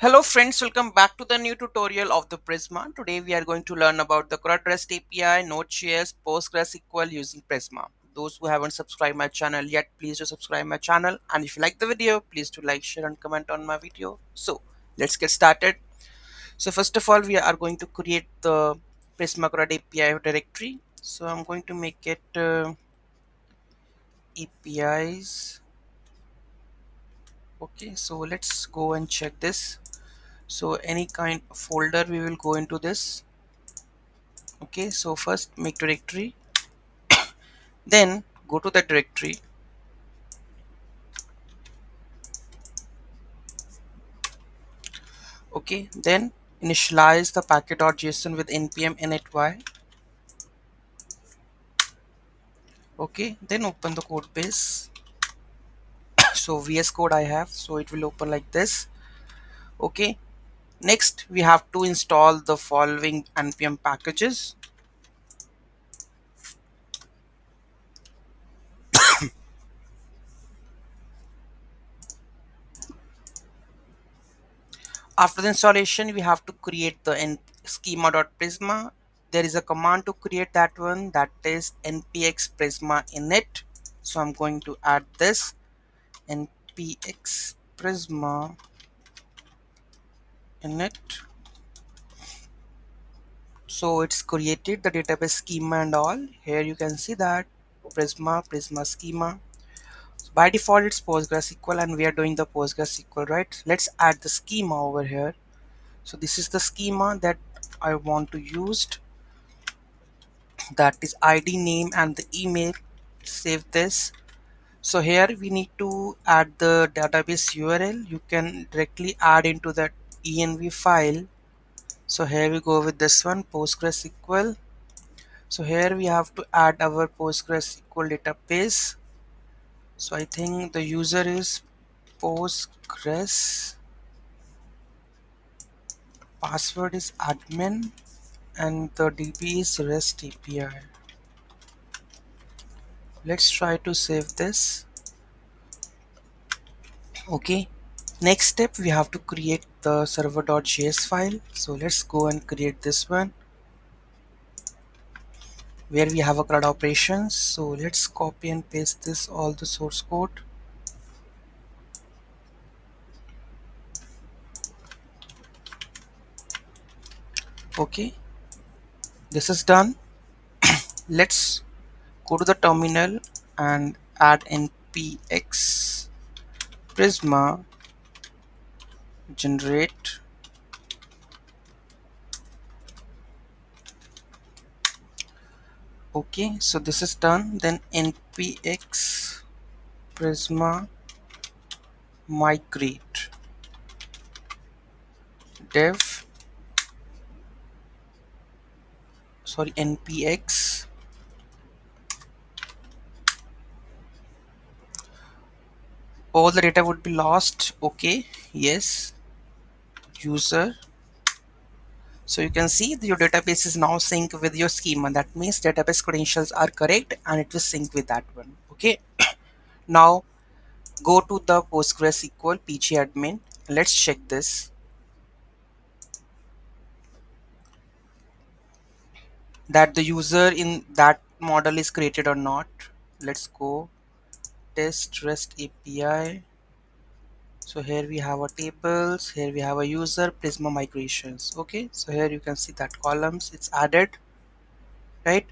Hello friends, welcome back to the new tutorial of the Prisma. Today we are going to learn about the CRUD REST API, Node.js, PostgreSQL using Prisma. Those who haven't subscribed my channel yet, please do subscribe my channel. And if you like the video, please do like, share and comment on my video. So let's get started. So first of all, we are going to create the Prisma CRUD API directory. So I'm going to make it APIs. Okay, so let's go and check this. So any kind of folder we will go into this. Okay, so first make directory, then go to the directory. Okay, then initialize the packet.json with npm initY. Okay, then open the code base. So VS Code I have, so it will open like this. Okay, next we have to install the following npm packages. After the installation, we have to create the schema.prisma. There is a command to create that one, that is npx prisma init. So I'm going to add this npx prisma init. So it's created the database schema and all. Here you can see that prisma schema. So by default it's PostgreSQL and we are doing the PostgreSQL, right? Let's add the schema over here. So this is the schema that I want to use, that is id, name and the email. Save this. So here we need to add the database url. You can directly add into that env file. So here we go with this one, PostgreSQL. So here we have to add our PostgreSQL database. So I think the user is postgres, password is admin and the db is REST API. Let's try to save this. Okay, next step we have to create the server.js file. So let's go and create this one where we have a CRUD operations. So let's copy and paste this all the source code. Okay, this is done. Let's go to the terminal and add npx prisma generate. Okay, so this is done. Then npx prisma migrate dev, sorry, npx all the data would be lost. Okay, yes, user. So you can see that your database is now synced with your schema. That means database credentials are correct and it will sync with that one. Okay, now go to the PostgreSQL pgadmin. Let's check this, that the user in that model is created or not. Let's go test REST API. So here we have a tables, here we have a user prisma migrations. Okay, so here you can see that columns it's added, right?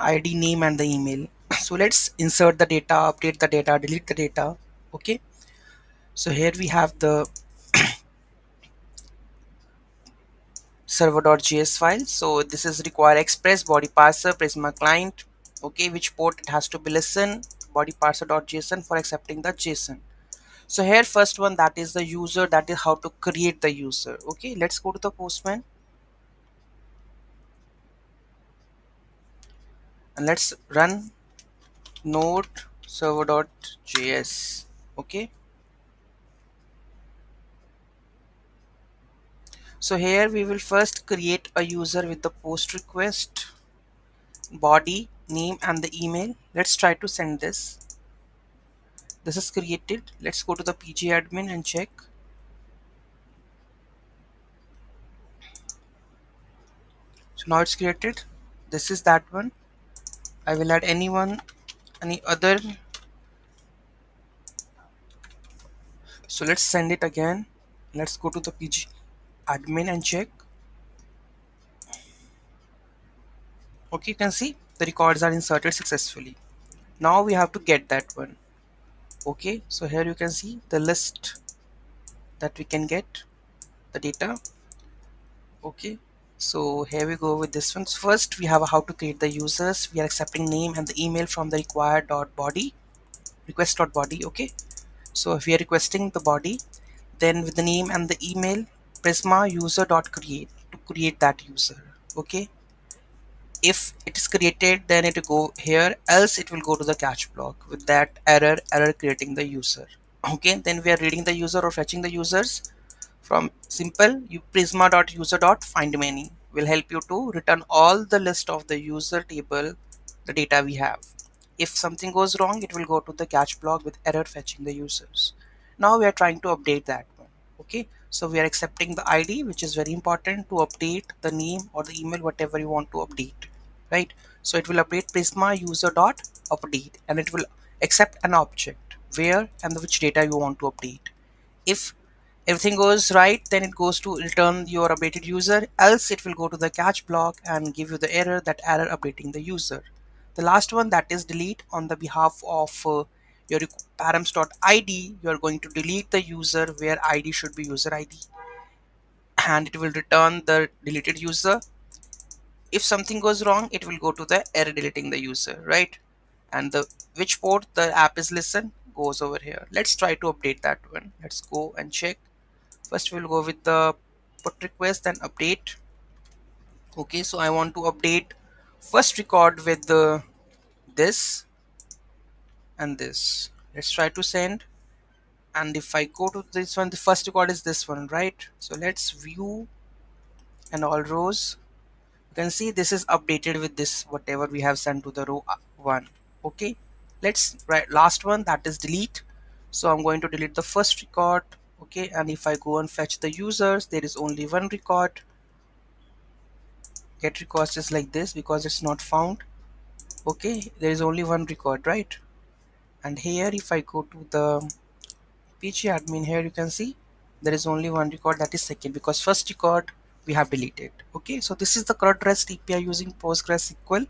id, name and the email. So let's insert the data, update the data, delete the data. Okay, so here we have the server.js file. So this is require express body parser prisma client. Okay, which port it has to be listen, body parser.json for accepting the json. So here first one, that is the user, that is how to create the user. Okay, let's go to the postman and let's run node server.js. Okay, so here we will first create a user with the post request, body, name and the email. Let's try to send this. This is created. Let's go to the pgadmin and check. Now it's created. This is that one. I will add anyone, any other. So let's send it again. Let's go to the pg admin and check. Okay, you can see the records are inserted successfully. Now we have to get that one. Okay, so here you can see the list that we can get the data. Okay, so here we go with this one. So first we have how to create the users. We are accepting name and the email from the required dot body request dot body. Okay, so if we are requesting the body, then with the name and the email, Prisma user dot create to create that user. Okay, if it is created, then it will go here, else it will go to the catch block with that error creating the user. Okay, then we are reading the user or fetching the users from simple you prisma.user.find many will help you to return all the list of the user table, the data we have. If something goes wrong, it will go to the catch block with error fetching the users. Now we are trying to update that one. Okay, so we are accepting the ID, which is very important to update the name or the email, whatever you want to update, right? So it will update prisma user dot update, and it will accept an object where and which data you want to update. If everything goes right, then it goes to return your updated user, else it will go to the catch block and give you the error, that error updating the user. The last one, that is delete, on the behalf of your params.id, you are going to delete the user where id should be user id, and it will return the deleted user. If something goes wrong, it will go to the error deleting the user, right? And the which port the app is listen goes over here. Let's try to update that one. Let's go and check. First we'll go with the put request and update. Okay, so I want to update first record with the this and this. Let's try to send. And if I go to this one, the first record is this one, right? So let's view and all rows. You can see this is updated with this whatever we have sent to the row one. Okay, let's write last one, that is delete. So I'm going to delete the first record. Okay, and if I go and fetch the users, there is only one record. Get records is like this because it's not found. Okay, there is only one record, right? And here if I go to the pg admin, here you can see there is only one record, that is second, because first record we have deleted. Okay, so this is the CRUD REST API using PostgreSQL.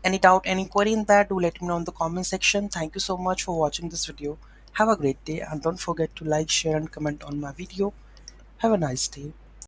Any doubt, any query in that, do let me know in the comment section. Thank you so much for watching this video. Have a great day, and don't forget to like, share and comment on my video. Have a nice day.